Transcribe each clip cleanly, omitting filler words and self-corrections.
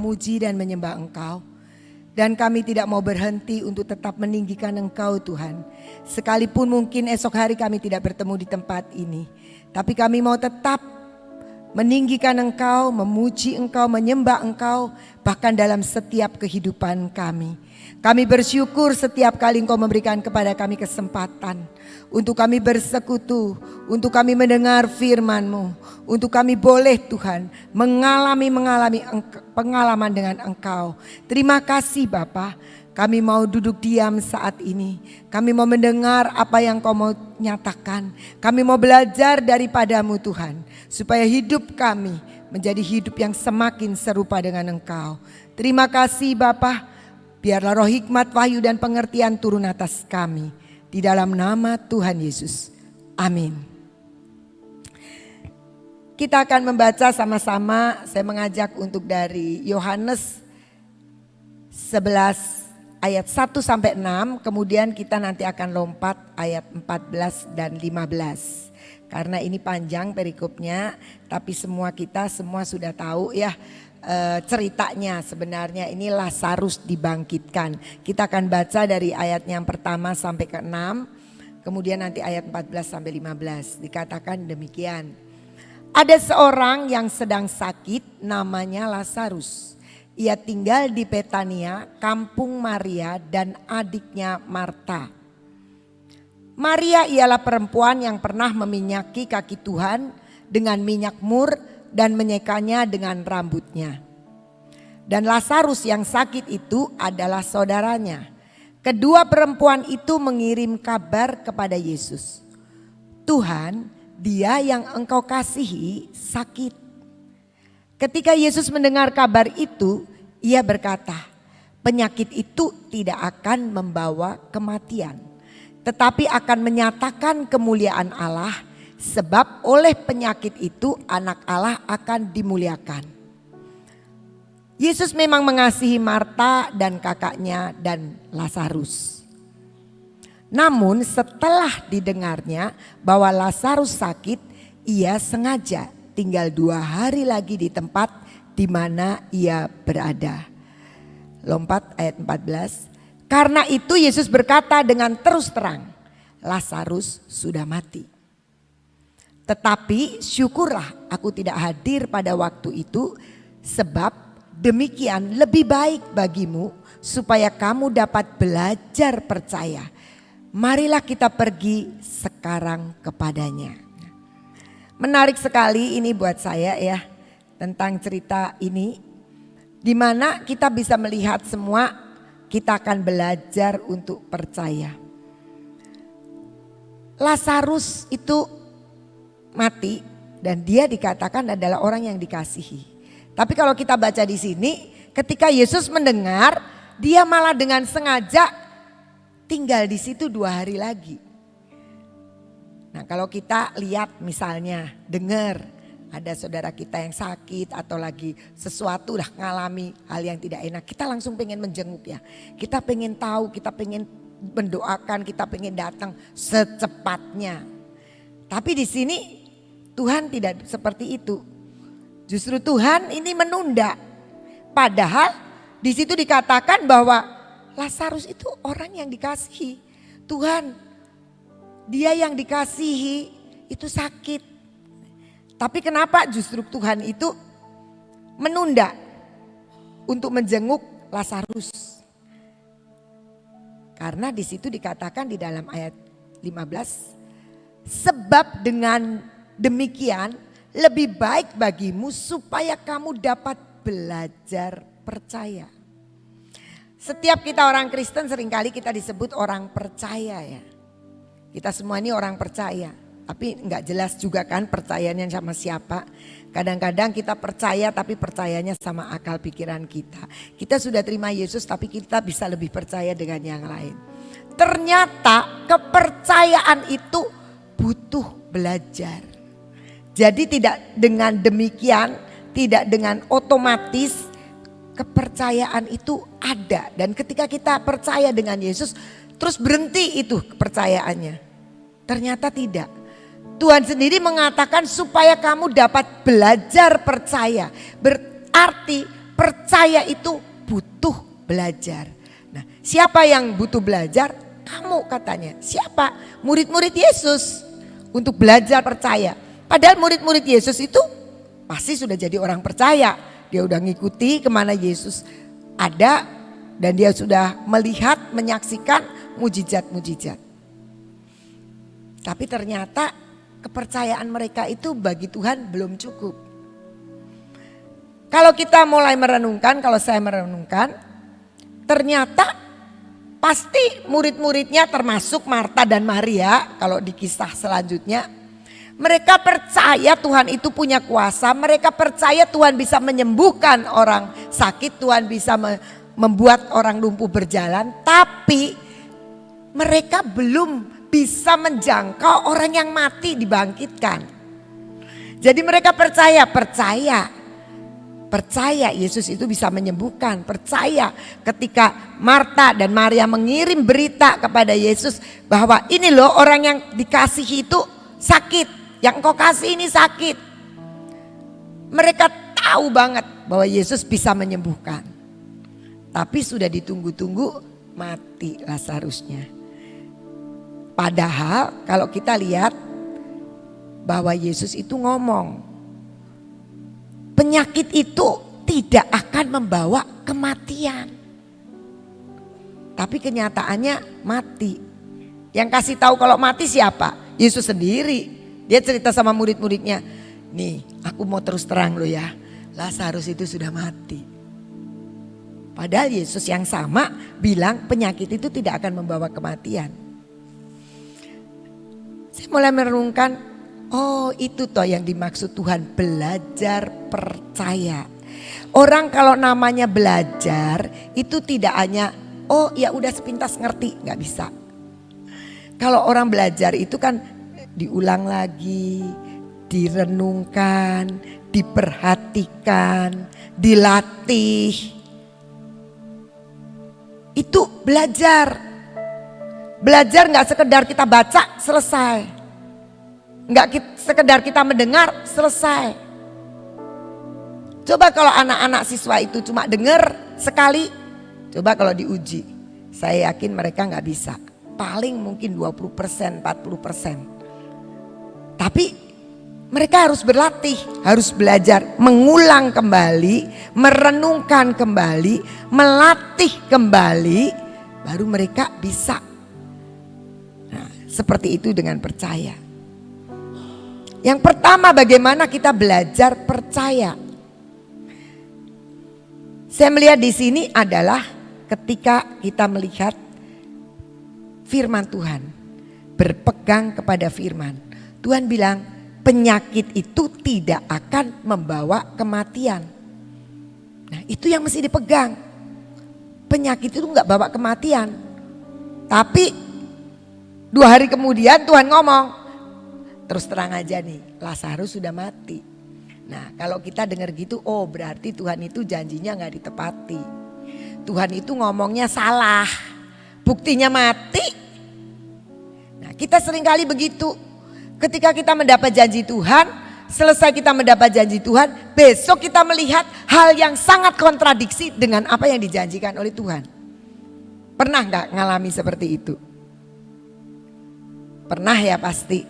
memuji dan menyembah Engkau. Dan kami tidak mau berhenti untuk tetap meninggikan Engkau Tuhan. Sekalipun mungkin esok hari kami tidak bertemu di tempat ini. Tapi kami mau tetap meninggikan Engkau, memuji Engkau, menyembah Engkau. Bahkan dalam setiap kehidupan kami. Kami bersyukur setiap kali Engkau memberikan kepada kami kesempatan. Untuk kami bersekutu, untuk kami mendengar firman-Mu. Untuk kami boleh Tuhan mengalami pengalaman dengan Engkau. Terima kasih Bapa. Kami mau duduk diam saat ini. Kami mau mendengar apa yang Kau mau nyatakan. Kami mau belajar daripada-Mu Tuhan. Supaya hidup kami menjadi hidup yang semakin serupa dengan Engkau. Terima kasih Bapa. Biarlah roh hikmat, wahyu dan pengertian turun atas kami. Di dalam nama Tuhan Yesus. Amin. Kita akan membaca sama-sama. Saya mengajak untuk dari Yohanes 11 ayat 1 sampai 6. Kemudian kita nanti akan lompat ayat 14 dan 15. Karena ini panjang perikopnya. Tapi kita semua sudah tahu ya. Ceritanya sebenarnya ini Lazarus dibangkitkan. Kita akan baca dari ayat yang pertama sampai ke 6. Kemudian nanti ayat 14 sampai 15. Dikatakan demikian. Ada seorang yang sedang sakit namanya Lazarus. Ia tinggal di Betania, kampung Maria dan adiknya Marta. Maria ialah perempuan yang pernah meminyaki kaki Tuhan dengan minyak mur dan menyekanya dengan rambutnya. Dan Lazarus yang sakit itu adalah saudaranya. Kedua perempuan itu mengirim kabar kepada Yesus. Tuhan, dia yang Engkau kasihi sakit. Ketika Yesus mendengar kabar itu, ia berkata, penyakit itu tidak akan membawa kematian, tetapi akan menyatakan kemuliaan Allah, sebab oleh penyakit itu anak Allah akan dimuliakan. Yesus memang mengasihi Marta dan kakaknya dan Lazarus. Namun setelah didengarnya bahwa Lazarus sakit, ia sengaja tinggal 2 hari lagi di tempat di mana ia berada. Lompat ayat 14. Karena itu Yesus berkata dengan terus terang, Lazarus sudah mati. Tetapi syukurlah aku tidak hadir pada waktu itu, sebab demikian lebih baik bagimu supaya kamu dapat belajar percaya. Marilah kita pergi sekarang kepadanya. Menarik sekali ini buat saya ya, tentang cerita ini. Di mana kita bisa melihat semua, kita akan belajar untuk percaya. Lazarus itu mati dan dia dikatakan adalah orang yang dikasihi. Tapi kalau kita baca di sini, ketika Yesus mendengar, dia malah dengan sengaja tinggal di situ 2 hari lagi. Nah kalau kita lihat misalnya dengar ada saudara kita yang sakit atau lagi sesuatu lah ngalami hal yang tidak enak. Kita langsung pengen menjenguk ya. Kita pengen tahu, kita pengen mendoakan, kita pengen datang secepatnya. Tapi di sini Tuhan tidak seperti itu. Justru Tuhan ini menunda. Padahal di situ dikatakan bahwa Lazarus itu orang yang dikasihi. Tuhan, dia yang dikasihi itu sakit. Tapi kenapa justru Tuhan itu menunda untuk menjenguk Lazarus? Karena di situ dikatakan di dalam ayat 15, sebab dengan demikian lebih baik bagimu supaya kamu dapat belajar percaya. Setiap kita orang Kristen seringkali kita disebut orang percaya ya. Kita semua ini orang percaya. Tapi enggak jelas juga kan percayanya sama siapa. Kadang-kadang kita percaya tapi percayanya sama akal pikiran kita. Kita sudah terima Yesus tapi kita bisa lebih percaya dengan yang lain. Ternyata kepercayaan itu butuh belajar. Jadi tidak dengan demikian, tidak dengan otomatis kepercayaan itu ada. Dan ketika kita percaya dengan Yesus, terus berhenti itu kepercayaannya. Ternyata tidak. Tuhan sendiri mengatakan supaya kamu dapat belajar percaya. Berarti percaya itu butuh belajar. Nah, siapa yang butuh belajar? Kamu katanya. Siapa? Murid-murid Yesus untuk belajar percaya. Padahal murid-murid Yesus itu pasti sudah jadi orang percaya. Dia udah ngikuti kemana Yesus ada dan dia sudah melihat, menyaksikan mujizat-mujizat. Tapi ternyata kepercayaan mereka itu bagi Tuhan belum cukup. Kalau kita mulai merenungkan, kalau saya merenungkan, ternyata pasti murid-muridnya termasuk Marta dan Maria, kalau di kisah selanjutnya, mereka percaya Tuhan itu punya kuasa, mereka percaya Tuhan bisa menyembuhkan orang sakit, Tuhan bisa membuat orang lumpuh berjalan, tapi mereka belum bisa menjangkau orang yang mati dibangkitkan. Jadi mereka percaya Yesus itu bisa menyembuhkan. Percaya ketika Marta dan Maria mengirim berita kepada Yesus bahwa ini loh orang yang dikasihi itu sakit, yang engkau kasih ini sakit. Mereka tahu banget bahwa Yesus bisa menyembuhkan. Tapi sudah ditunggu-tunggu mati Lazarusnya. Padahal kalau kita lihat bahwa Yesus itu ngomong, penyakit itu tidak akan membawa kematian. Tapi kenyataannya mati. Yang kasih tahu kalau mati siapa? Yesus sendiri. Dia cerita sama murid-muridnya, nih aku mau terus terang lo ya, Lazarus itu sudah mati. Padahal Yesus yang sama bilang penyakit itu tidak akan membawa kematian. Saya mulai merenungkan, oh itu toh yang dimaksud Tuhan, belajar percaya. Orang kalau namanya belajar itu tidak hanya oh ya udah sepintas ngerti, nggak bisa. Kalau orang belajar itu kan diulang lagi, direnungkan, diperhatikan, dilatih. Itu belajar. Belajar nggak sekedar kita baca selesai. Nggak sekedar kita mendengar selesai. Coba kalau anak-anak siswa itu cuma dengar sekali, coba kalau diuji, saya yakin mereka nggak bisa. Paling mungkin 20%, 40%. Tapi mereka harus berlatih, harus belajar mengulang kembali, merenungkan kembali, melatih kembali, baru mereka bisa. Nah, seperti itu dengan percaya. Yang pertama, bagaimana kita belajar percaya? Saya melihat di sini adalah ketika kita melihat firman Tuhan, berpegang kepada firman. Tuhan bilang penyakit itu tidak akan membawa kematian. Nah, itu yang mesti dipegang. Penyakit itu enggak bawa kematian. Tapi 2 hari kemudian Tuhan ngomong, terus terang aja nih, Lazarus sudah mati. Nah, kalau kita dengar gitu, oh berarti Tuhan itu janjinya nggak ditepati. Tuhan itu ngomongnya salah, buktinya mati. Nah, kita seringkali begitu. Ketika kita mendapat janji Tuhan, selesai kita mendapat janji Tuhan, besok kita melihat hal yang sangat kontradiksi dengan apa yang dijanjikan oleh Tuhan. Pernah nggak ngalami seperti itu? Pernah ya pasti.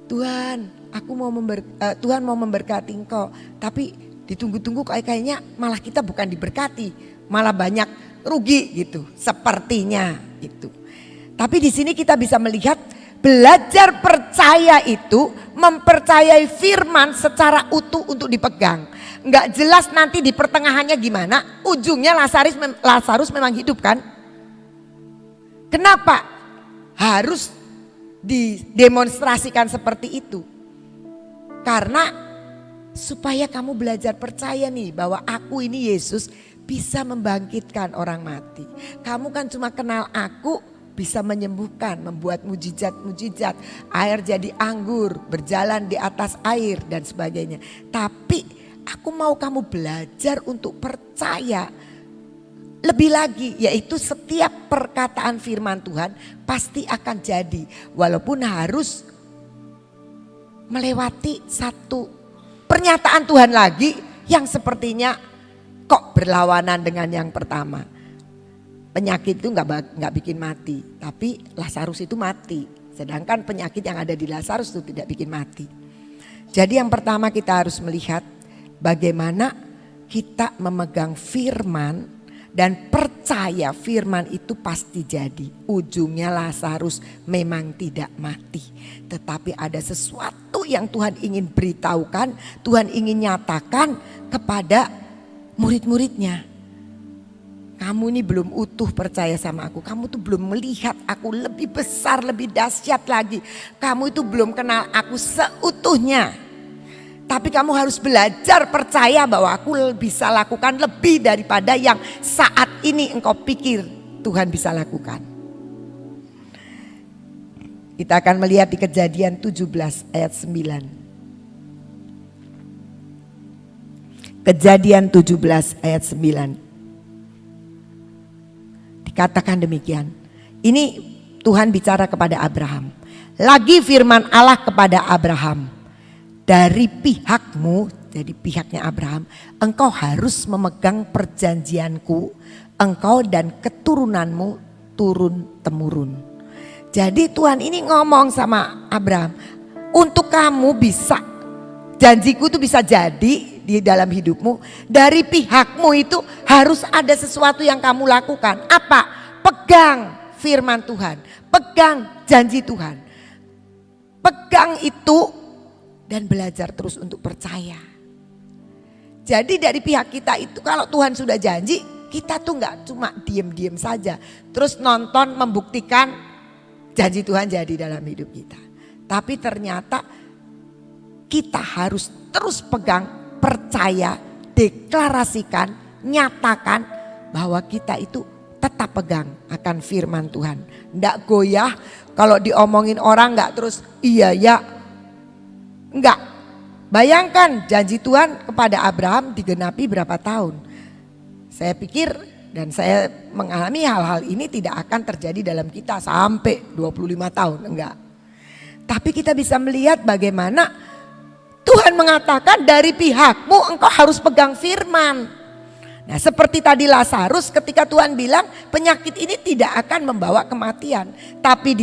Tuhan, Tuhan mau memberkati engkau, tapi ditunggu-tunggu kayaknya malah kita bukan diberkati, malah banyak rugi gitu, sepertinya gitu. Tapi di sini kita bisa melihat belajar percaya itu mempercayai firman secara utuh untuk dipegang. Enggak jelas nanti di pertengahannya gimana, ujungnya Lazarus memang hidup kan? Kenapa harus didemonstrasikan seperti itu? Karena supaya kamu belajar percaya nih bahwa aku ini Yesus bisa membangkitkan orang mati. Kamu kan cuma kenal aku, bisa menyembuhkan, membuat mujizat-mujizat, air jadi anggur, berjalan di atas air dan sebagainya. Tapi aku mau kamu belajar untuk percaya lebih lagi, yaitu setiap perkataan firman Tuhan pasti akan jadi, walaupun harus melewati satu pernyataan Tuhan lagi yang sepertinya kok berlawanan dengan yang pertama. Penyakit itu nggak bikin mati, tapi Lazarus itu mati. Sedangkan penyakit yang ada di Lazarus itu tidak bikin mati. Jadi yang pertama kita harus melihat bagaimana kita memegang firman dan percaya firman itu pasti jadi. Ujungnya Lazarus memang tidak mati, tetapi ada sesuatu yang Tuhan ingin beritahukan, Tuhan ingin nyatakan kepada murid-muridnya. Kamu ini belum utuh percaya sama aku. Kamu tuh belum melihat aku lebih besar, lebih dahsyat lagi. Kamu itu belum kenal aku seutuhnya. Tapi kamu harus belajar percaya bahwa aku bisa lakukan lebih daripada yang saat ini engkau pikir Tuhan bisa lakukan. Kita akan melihat di Kejadian 17 ayat 9. Kejadian 17 ayat 9. Katakan demikian. Ini Tuhan bicara kepada Abraham. Lagi firman Allah kepada Abraham. Dari pihakmu, jadi pihaknya Abraham, engkau harus memegang perjanjianku. Engkau dan keturunanmu turun temurun. Jadi Tuhan ini ngomong sama Abraham. Untuk kamu bisa, janjiku itu bisa jadi di dalam hidupmu, dari pihakmu itu harus ada sesuatu yang kamu lakukan. Apa? Pegang firman Tuhan, pegang janji Tuhan. Pegang itu dan belajar terus untuk percaya. Jadi dari pihak kita itu kalau Tuhan sudah janji, kita tuh gak cuma diem-diem saja. Terus nonton membuktikan janji Tuhan jadi dalam hidup kita. Tapi ternyata kita harus terus pegang, percaya, deklarasikan, nyatakan bahwa kita itu tetap pegang akan firman Tuhan. Nggak goyah kalau diomongin orang nggak terus iya ya. Enggak. Bayangkan janji Tuhan kepada Abraham digenapi berapa tahun. Saya pikir dan saya mengalami hal-hal ini tidak akan terjadi dalam kita sampai 25 tahun. Enggak. Tapi kita bisa melihat bagaimana Tuhan mengatakan dari pihakmu engkau harus pegang firman. Nah seperti tadi Lazarus ketika Tuhan bilang penyakit ini tidak akan membawa kematian. Tapi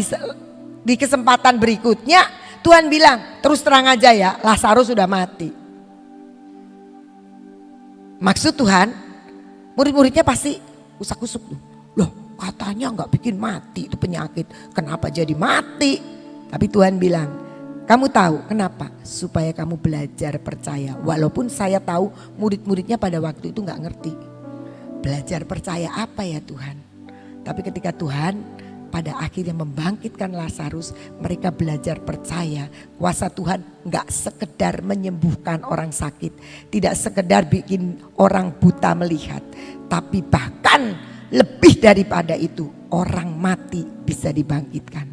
di kesempatan berikutnya Tuhan bilang terus terang aja ya Lazarus sudah mati. Maksud Tuhan murid-muridnya pasti usak-usuk. Loh katanya gak bikin mati itu penyakit. Kenapa jadi mati? Tapi Tuhan bilang kamu tahu kenapa? Supaya kamu belajar percaya. Walaupun saya tahu murid-muridnya pada waktu itu gak ngerti. Belajar percaya apa ya Tuhan? Tapi ketika Tuhan pada akhirnya membangkitkan Lazarus, mereka belajar percaya. Kuasa Tuhan gak sekedar menyembuhkan orang sakit. Tidak sekedar bikin orang buta melihat. Tapi bahkan lebih daripada itu, orang mati bisa dibangkitkan.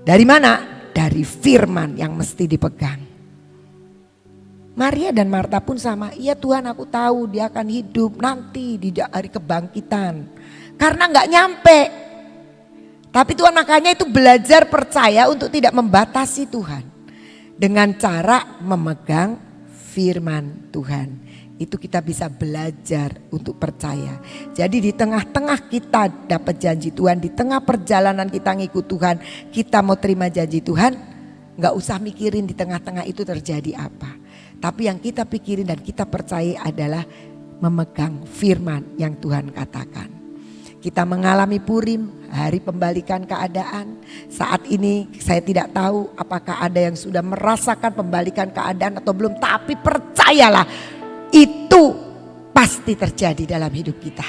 Dari mana? Dari firman yang mesti dipegang. Maria dan Marta pun sama. Iya Tuhan aku tahu dia akan hidup nanti di hari kebangkitan. Karena gak nyampe. Tapi Tuhan makanya itu belajar percaya untuk tidak membatasi Tuhan. Dengan cara memegang firman Tuhan. Itu kita bisa belajar untuk percaya. Jadi di tengah-tengah kita dapat janji Tuhan, di tengah perjalanan kita ngikut Tuhan, kita mau terima janji Tuhan, gak usah mikirin di tengah-tengah itu terjadi apa. Tapi yang kita pikirin dan kita percaya adalah memegang firman yang Tuhan katakan. Kita mengalami Purim, hari pembalikan keadaan. Saat ini saya tidak tahu apakah ada yang sudah merasakan pembalikan keadaan atau belum. Tapi percayalah itu pasti terjadi dalam hidup kita.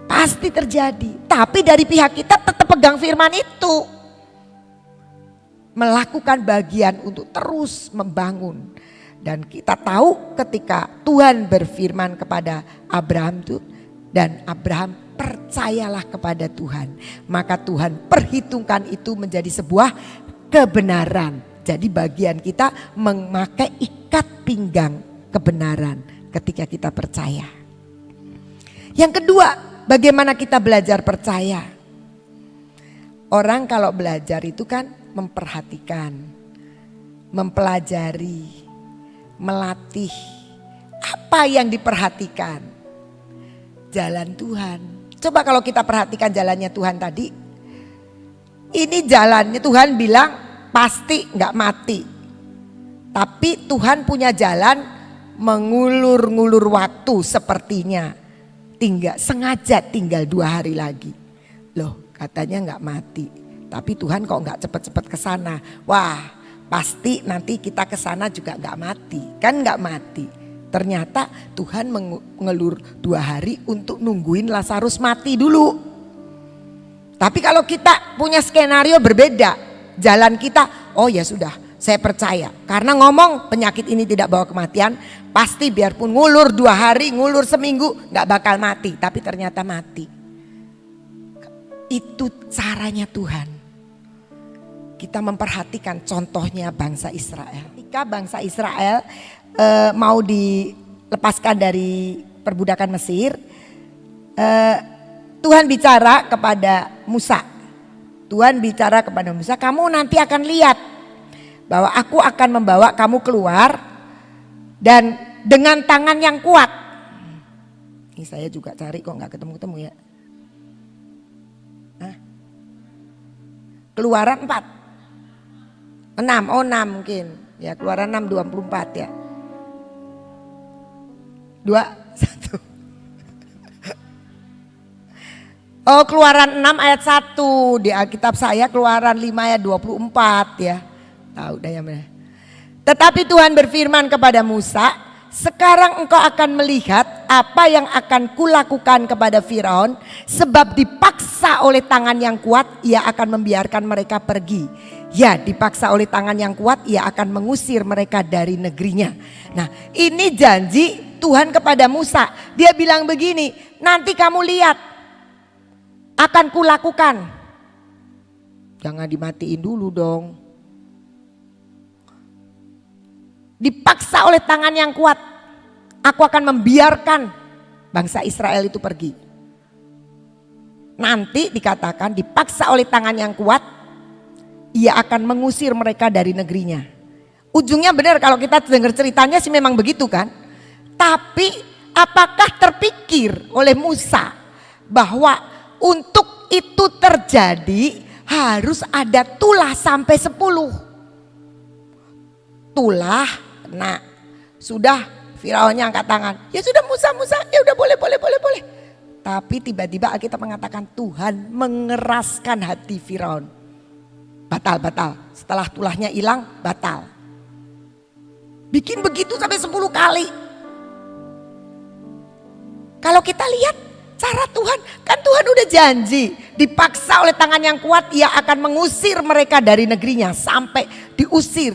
Pasti terjadi. Tapi dari pihak kita tetap pegang firman itu. Melakukan bagian untuk terus membangun. Dan kita tahu ketika Tuhan berfirman kepada Abraham itu. Dan Abraham percayalah kepada Tuhan. Maka Tuhan perhitungkan itu menjadi sebuah kebenaran. Jadi bagian kita memakai ikat pinggang kebenaran ketika kita percaya. Yang kedua, bagaimana kita belajar percaya? Orang kalau belajar itu kan memperhatikan, mempelajari, melatih. Apa yang diperhatikan? Jalan Tuhan. Coba kalau kita perhatikan jalannya Tuhan tadi. Ini jalannya Tuhan bilang pasti gak mati. Tapi Tuhan punya jalan mengulur-ngulur waktu sepertinya. Sengaja tinggal 2 hari lagi. Loh katanya gak mati. Tapi Tuhan kok gak cepet-cepet kesana. Wah pasti nanti kita kesana juga gak mati. Kan gak mati. Ternyata Tuhan mengelur 2 hari untuk nungguin Lazarus mati dulu. Tapi kalau kita punya skenario berbeda. Jalan kita, oh ya sudah saya percaya. Karena ngomong penyakit ini tidak bawa kematian. Pasti biarpun ngulur 2 hari, ngulur seminggu gak bakal mati. Tapi ternyata mati. Itu caranya Tuhan. Kita memperhatikan contohnya bangsa Israel. Ketika bangsa Israel mau dilepaskan dari perbudakan Mesir, Tuhan bicara kepada Musa. Tuhan bicara kepada Musa, kamu nanti akan lihat bahwa aku akan membawa kamu keluar dan dengan tangan yang kuat. Ini saya juga cari kok nggak ketemu-ketemu ya. Hah? Keluaran 4. 6, oh 6 mungkin. Ya Keluaran 6, 24 ya. 2, 1. Oh Keluaran 6 ayat 1 di Alkitab saya, Keluaran 5 ayat 24 ya. Tahu dah ya. Tetapi Tuhan berfirman kepada Musa, sekarang engkau akan melihat apa yang akan kulakukan kepada Firaun, sebab dipaksa oleh tangan yang kuat ia akan membiarkan mereka pergi. Ya dipaksa oleh tangan yang kuat ia akan mengusir mereka dari negerinya. Nah ini janji Tuhan kepada Musa. Dia bilang begini, nanti kamu lihat akan kulakukan. Jangan dimatiin dulu dong. Dipaksa oleh tangan yang kuat, aku akan membiarkan bangsa Israel itu pergi. Nanti dikatakan dipaksa oleh tangan yang kuat, ia akan mengusir mereka dari negerinya. Ujungnya benar kalau kita dengar ceritanya sih memang begitu kan. Tapi apakah terpikir oleh Musa bahwa untuk itu terjadi harus ada tulah sampai 10. Tulah, nah sudah Firaunnya angkat tangan. Ya sudah Musa, ya udah boleh. Tapi tiba-tiba Alkitab mengatakan Tuhan mengeraskan hati Firaun. Batal. Setelah tulahnya hilang, batal. Bikin begitu sampai 10 kali. Kalau kita lihat cara Tuhan, kan Tuhan udah janji. Dipaksa oleh tangan yang kuat, ia akan mengusir mereka dari negerinya sampai diusir.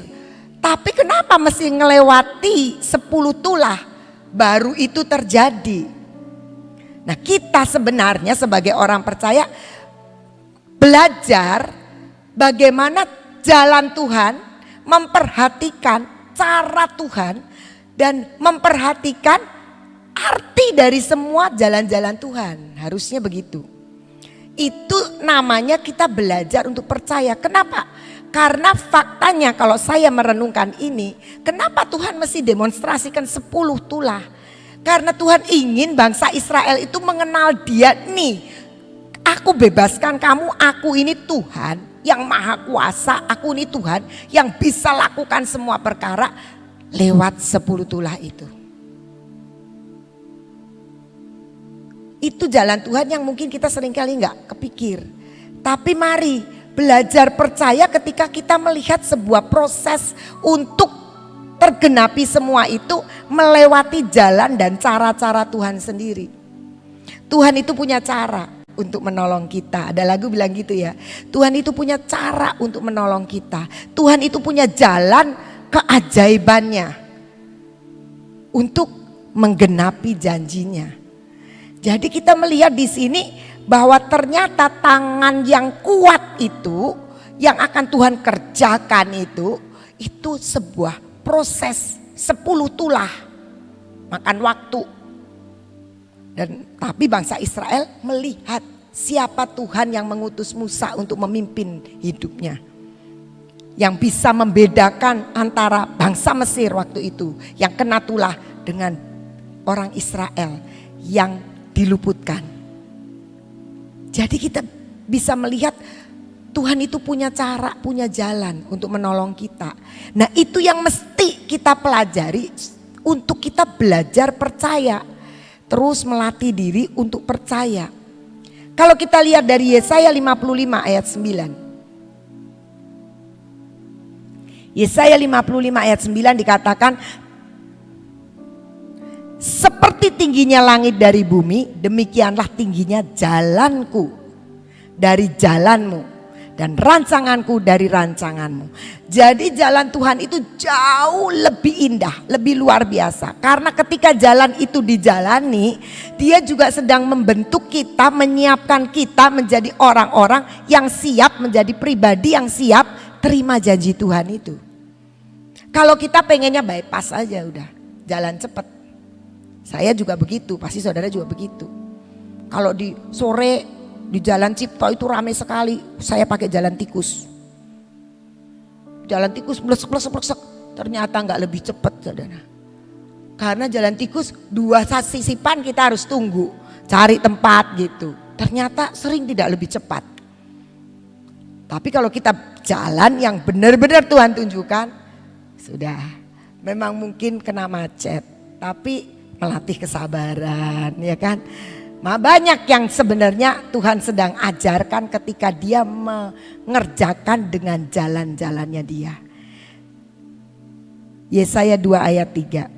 Tapi kenapa mesti ngelewati 10 tulah baru itu terjadi? Nah kita sebenarnya sebagai orang percaya belajar bagaimana jalan Tuhan, memperhatikan cara Tuhan dan memperhatikan arti dari semua jalan-jalan Tuhan. Harusnya begitu. Itu namanya kita belajar untuk percaya. Kenapa? Karena faktanya kalau saya merenungkan ini, kenapa Tuhan mesti demonstrasikan 10 tulah? Karena Tuhan ingin bangsa Israel itu mengenal Dia nih. Aku bebaskan kamu, aku ini Tuhan yang maha kuasa, aku ini Tuhan yang bisa lakukan semua perkara lewat 10 tulah itu. Itu jalan Tuhan yang mungkin kita seringkali nggak kepikir. Tapi mari belajar percaya ketika kita melihat sebuah proses untuk tergenapi semua itu melewati jalan dan cara-cara Tuhan sendiri. Tuhan itu punya cara untuk menolong kita. Ada lagu bilang gitu ya. Tuhan itu punya cara untuk menolong kita. Tuhan itu punya jalan keajaibannya untuk menggenapi janjinya. Jadi kita melihat di sini bahwa ternyata tangan yang kuat itu yang akan Tuhan kerjakan itu sebuah proses 10 tulah, makan waktu. Dan tapi bangsa Israel melihat siapa Tuhan yang mengutus Musa untuk memimpin hidupnya. yang bisa membedakan antara bangsa Mesir waktu itu yang kena tulah dengan orang Israel yang diluputkan. Jadi kita bisa melihat Tuhan itu punya cara, punya jalan untuk menolong kita. Nah itu yang mesti kita pelajari untuk kita belajar percaya. Terus melatih diri untuk percaya. Kalau kita lihat dari Yesaya 55 ayat 9. Yesaya 55 ayat 9 dikatakan, seperti tingginya langit dari bumi, demikianlah tingginya jalanku dari jalanmu dan rancanganku dari rancanganmu. Jadi jalan Tuhan itu jauh lebih indah, lebih luar biasa. Karena ketika jalan itu dijalani, Dia juga sedang membentuk kita, menyiapkan kita menjadi orang-orang yang siap, menjadi pribadi yang siap terima janji Tuhan itu. Kalau kita pengennya bypass aja udah, jalan cepat. Saya juga begitu, pasti saudara juga begitu. Kalau di sore di jalan Cipto itu ramai sekali, saya pakai jalan tikus. Jalan tikus blesek, ternyata nggak lebih cepat saudara. Karena jalan tikus 2 sisipan kita harus tunggu, cari tempat gitu. Ternyata sering tidak lebih cepat. Tapi kalau kita jalan yang benar-benar Tuhan tunjukkan, sudah memang mungkin kena macet, tapi melatih kesabaran ya kan. Banyak yang sebenarnya Tuhan sedang ajarkan ketika Dia mengerjakan dengan jalan-jalannya Dia. Yesaya 2 ayat 3.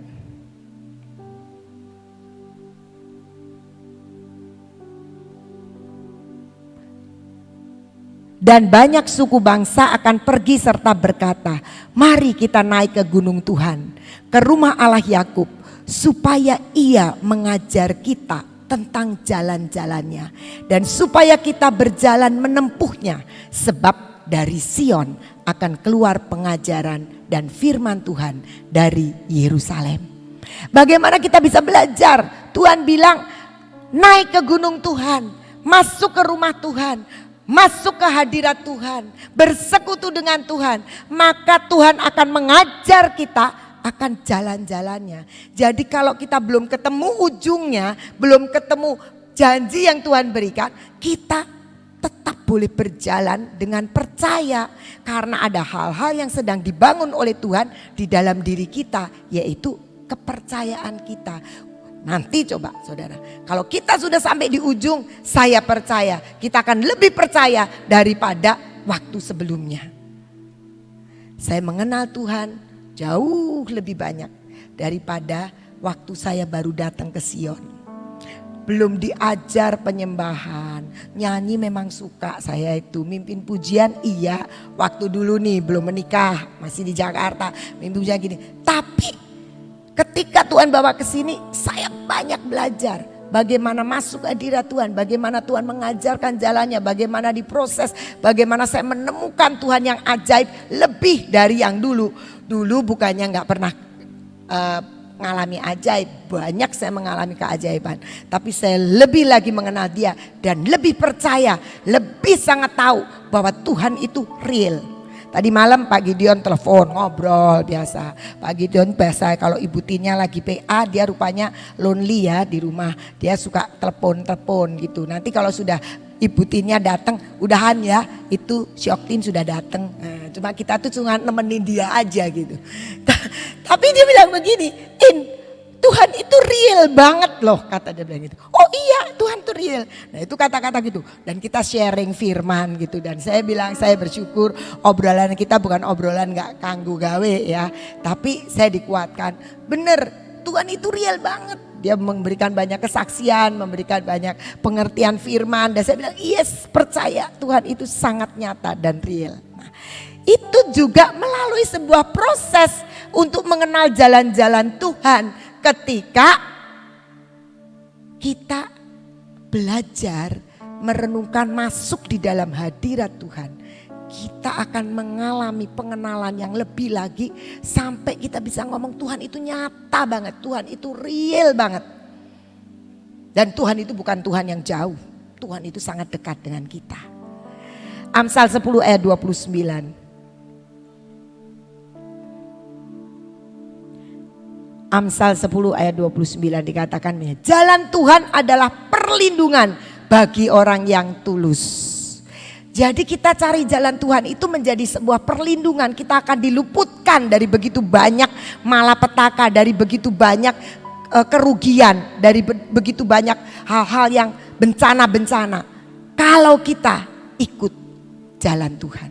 Dan banyak suku bangsa akan pergi serta berkata, mari kita naik ke gunung Tuhan, ke rumah Allah Yakub, supaya Ia mengajar kita tentang jalan-jalannya dan supaya kita berjalan menempuhnya, sebab dari Sion akan keluar pengajaran dan firman Tuhan dari Yerusalem. Bagaimana kita bisa belajar? Tuhan bilang naik ke gunung Tuhan, masuk ke rumah Tuhan, masuk ke hadirat Tuhan, bersekutu dengan Tuhan, maka Tuhan akan mengajar kita akan jalan-jalannya. Jadi kalau kita belum ketemu ujungnya, belum ketemu janji yang Tuhan berikan, kita tetap boleh berjalan dengan percaya. Karena ada hal-hal yang sedang dibangun oleh Tuhan di dalam diri kita, yaitu kepercayaan kita. Nanti coba saudara, kalau kita sudah sampai di ujung, saya percaya kita akan lebih percaya daripada waktu sebelumnya. Saya mengenal Tuhan jauh lebih banyak daripada waktu saya baru datang ke Sion. Belum diajar penyembahan, nyanyi memang suka saya itu, mimpin pujian iya. Waktu dulu nih belum menikah, masih di Jakarta, mimpin pujian gini. Tapi ketika Tuhan bawa ke sini, saya banyak belajar. Bagaimana masuk ke hadirat Tuhan, bagaimana Tuhan mengajarkan jalannya, bagaimana diproses, bagaimana saya menemukan Tuhan yang ajaib lebih dari yang dulu. Dulu bukannya nggak pernah mengalami ajaib, banyak saya mengalami keajaiban. Tapi saya lebih lagi mengenal Dia dan lebih percaya, lebih sangat tahu bahwa Tuhan itu real. Tadi malam Pak Gideon telepon, ngobrol biasa. Pak Gideon biasa kalau Ibu Tina lagi PA, dia rupanya lonely ya di rumah. Dia suka telepon gitu. Nanti kalau sudah Ibu Tina datang, udahan ya, itu si Oktin sudah datang. Nah, cuma kita tuh cuma nemenin dia aja gitu. Tapi dia bilang begini, Tuhan itu real banget loh, kata dia bilang gitu. Oh iya, Tuhan itu real. Nah itu kata-kata gitu. Dan kita sharing firman gitu. Dan saya bilang saya bersyukur obrolan kita bukan obrolan gak kanggu gawe ya. Tapi saya dikuatkan. Bener, Tuhan itu real banget. Dia memberikan banyak kesaksian, memberikan banyak pengertian firman. Dan saya bilang yes, percaya Tuhan itu sangat nyata dan real. Nah, itu juga melalui sebuah proses untuk mengenal jalan-jalan Tuhan. Ketika kita belajar merenungkan masuk di dalam hadirat Tuhan, kita akan mengalami pengenalan yang lebih lagi sampai kita bisa ngomong Tuhan itu nyata banget, Tuhan itu real banget. Dan Tuhan itu bukan Tuhan yang jauh, Tuhan itu sangat dekat dengan kita. Amsal 10 ayat 29. Amsal 10 ayat 29 dikatakan, jalan Tuhan adalah perlindungan bagi orang yang tulus. Jadi kita cari jalan Tuhan itu menjadi sebuah perlindungan. Kita akan diluputkan dari begitu banyak malapetaka, dari begitu banyak kerugian, dari begitu banyak hal-hal yang bencana-bencana. Kalau kita ikut jalan Tuhan.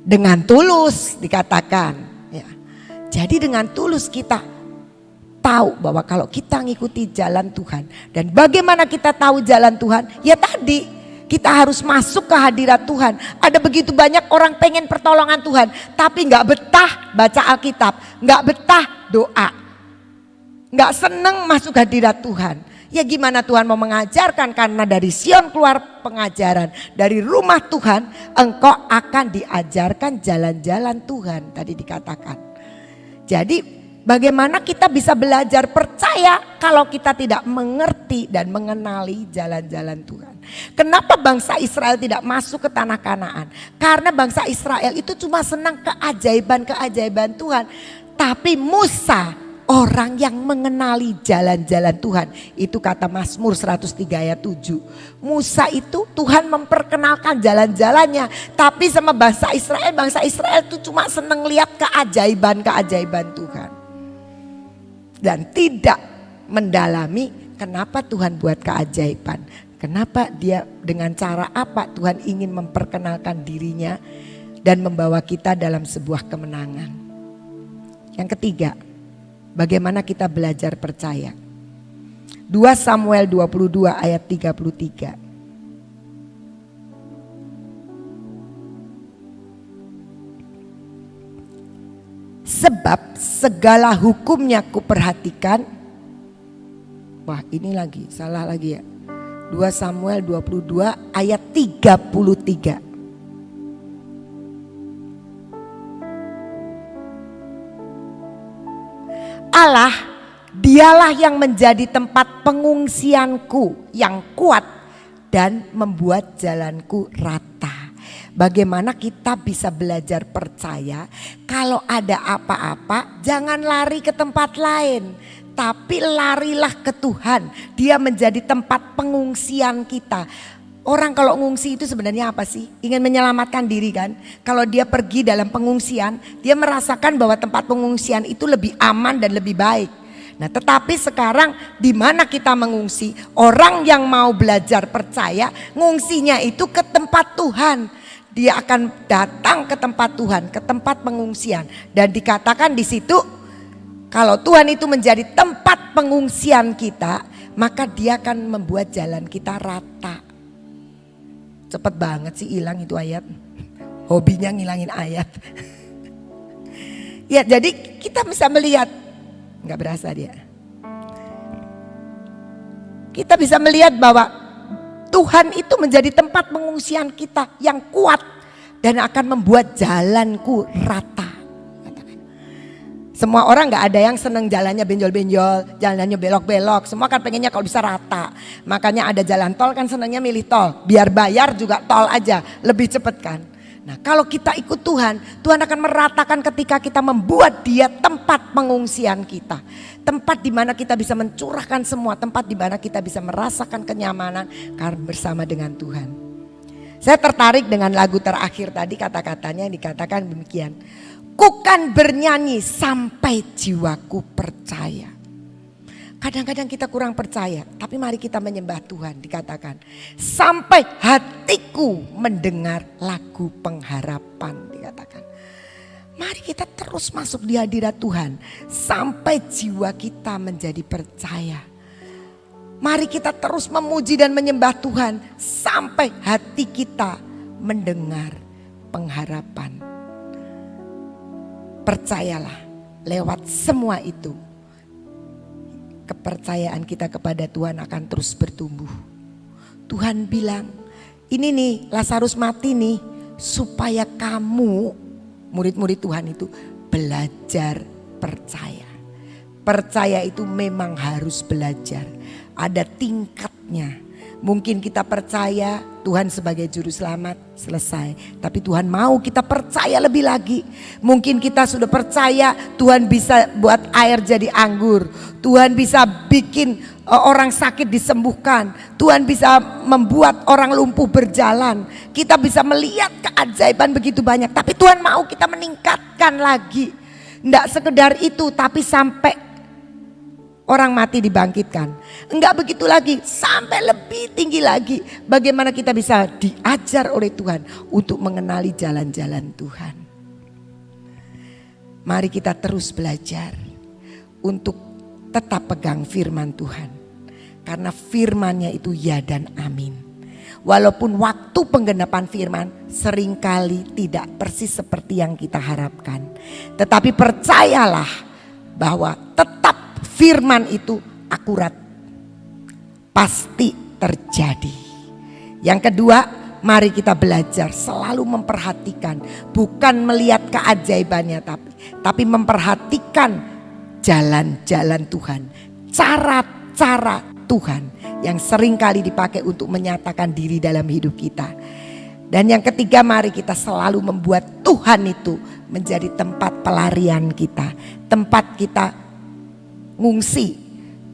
Dengan tulus dikatakan. Jadi dengan tulus kita tahu bahwa kalau kita ngikuti jalan Tuhan. Dan bagaimana kita tahu jalan Tuhan? Ya tadi kita harus masuk ke hadirat Tuhan. Ada begitu banyak orang pengen pertolongan Tuhan. Tapi gak betah baca Alkitab. Gak betah doa. Gak seneng masuk hadirat Tuhan. Ya gimana Tuhan mau mengajarkan? Karena dari Sion keluar pengajaran. Dari rumah Tuhan engkau akan diajarkan jalan-jalan Tuhan. Tadi dikatakan. Jadi bagaimana kita bisa belajar percaya kalau kita tidak mengerti dan mengenali jalan-jalan Tuhan. Kenapa bangsa Israel tidak masuk ke tanah Kanaan? Karena bangsa Israel itu cuma senang keajaiban-keajaiban Tuhan. Tapi Musa orang yang mengenali jalan-jalan Tuhan. Itu kata Mazmur 103 ayat 7. Musa itu Tuhan memperkenalkan jalan-jalannya. Tapi sama bangsa Israel itu cuma senang lihat keajaiban-keajaiban Tuhan. Dan tidak mendalami kenapa Tuhan buat keajaiban. Kenapa dia dengan cara apa Tuhan ingin memperkenalkan dirinya dan membawa kita dalam sebuah kemenangan. Yang ketiga, bagaimana kita belajar percaya. 2 Samuel 22 ayat 33. Sebab segala hukumnya kuperhatikan. Wah ini lagi, salah lagi ya. 2 Samuel 22 ayat 33. Allah, dialah yang menjadi tempat pengungsianku yang kuat dan membuat jalanku rata. Bagaimana kita bisa belajar percaya kalau ada apa-apa jangan lari ke tempat lain. Tapi larilah ke Tuhan. Dia menjadi tempat pengungsian kita. Orang kalau ngungsi itu sebenarnya apa sih? Ingin menyelamatkan diri kan? Kalau dia pergi dalam pengungsian, dia merasakan bahwa tempat pengungsian itu lebih aman dan lebih baik. Nah tetapi sekarang di mana kita mengungsi? Orang yang mau belajar percaya, ngungsinya itu ke tempat Tuhan. Dia akan datang ke tempat Tuhan, ke tempat pengungsian. Dan dikatakan di situ, kalau Tuhan itu menjadi tempat pengungsian kita, maka dia akan membuat jalan kita rata. Cepet banget sih hilang itu ayat. Hobinya ngilangin ayat. Ya jadi kita bisa melihat. Gak berasa dia. Kita bisa melihat bahwa Tuhan itu menjadi tempat pengungsian kita yang kuat. Dan akan membuat jalanku rata. Semua orang gak ada yang seneng jalannya benjol-benjol, jalannya belok-belok. Semua kan pengennya kalau bisa rata. Makanya ada jalan tol kan senengnya milih tol. Biar bayar juga tol aja, lebih cepet kan. Nah kalau kita ikut Tuhan, Tuhan akan meratakan ketika kita membuat dia tempat pengungsian kita. Tempat di mana kita bisa mencurahkan semua, tempat di mana kita bisa merasakan kenyamanan karena bersama dengan Tuhan. Saya tertarik dengan lagu terakhir tadi kata-katanya yang dikatakan demikian. Ku kan bernyanyi sampai jiwaku percaya. Kadang-kadang kita kurang percaya, tapi mari kita menyembah Tuhan dikatakan. Sampai hatiku mendengar lagu pengharapan dikatakan. Mari kita terus masuk di hadirat Tuhan sampai jiwa kita menjadi percaya. Mari kita terus memuji dan menyembah Tuhan sampai hati kita mendengar pengharapan. Percayalah lewat semua itu kepercayaan kita kepada Tuhan akan terus bertumbuh. Tuhan bilang ini nih Lazarus mati nih supaya kamu murid-murid Tuhan itu belajar percaya. Percaya itu memang harus belajar. Ada tingkatnya. Mungkin kita percaya Tuhan sebagai juru selamat, selesai. Tapi Tuhan mau kita percaya lebih lagi. Mungkin kita sudah percaya Tuhan bisa buat air jadi anggur. Tuhan bisa bikin orang sakit disembuhkan. Tuhan bisa membuat orang lumpuh berjalan. Kita bisa melihat keajaiban begitu banyak. Tapi Tuhan mau kita meningkatkan lagi. Tidak sekedar itu, tapi sampai orang mati dibangkitkan. Enggak begitu lagi, sampai lebih tinggi lagi. Bagaimana kita bisa diajar oleh Tuhan untuk mengenali jalan-jalan Tuhan. Mari kita terus belajar untuk tetap pegang firman Tuhan. Karena firman-Nya itu ya dan amin. Walaupun waktu penggenapan firman seringkali tidak persis seperti yang kita harapkan. Tetapi percayalah bahwa tetap firman itu akurat, pasti terjadi. Yang kedua, mari kita belajar selalu memperhatikan, bukan melihat keajaibannya, tapi memperhatikan jalan-jalan Tuhan, cara-cara Tuhan yang seringkali dipakai untuk menyatakan diri dalam hidup kita. Dan yang ketiga, mari kita selalu membuat Tuhan itu menjadi tempat pelarian kita, tempat kita ngungsi,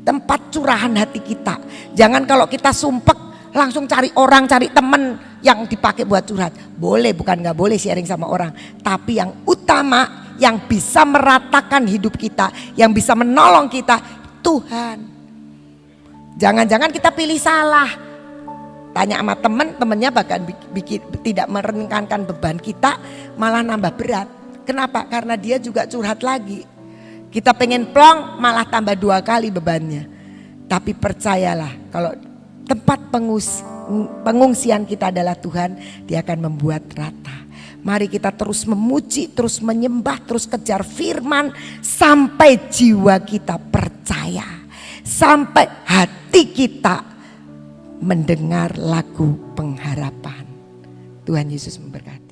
tempat curahan hati kita. Jangan kalau kita sumpek langsung cari orang, cari teman yang dipakai buat curhat. Boleh, bukan gak boleh sharing sama orang. Tapi yang utama, yang bisa meratakan hidup kita, yang bisa menolong kita, Tuhan. Jangan-jangan kita pilih salah. Tanya sama teman-temannya bahkan tidak meringankan beban kita, malah nambah berat. Kenapa? Karena dia juga curhat lagi. Kita pengen plong malah tambah 2 kali bebannya. Tapi percayalah kalau tempat pengungsian kita adalah Tuhan, Dia akan membuat rata. Mari kita terus memuji, terus menyembah, terus kejar firman sampai jiwa kita percaya. Sampai hati kita mendengar lagu pengharapan. Tuhan Yesus memberkati.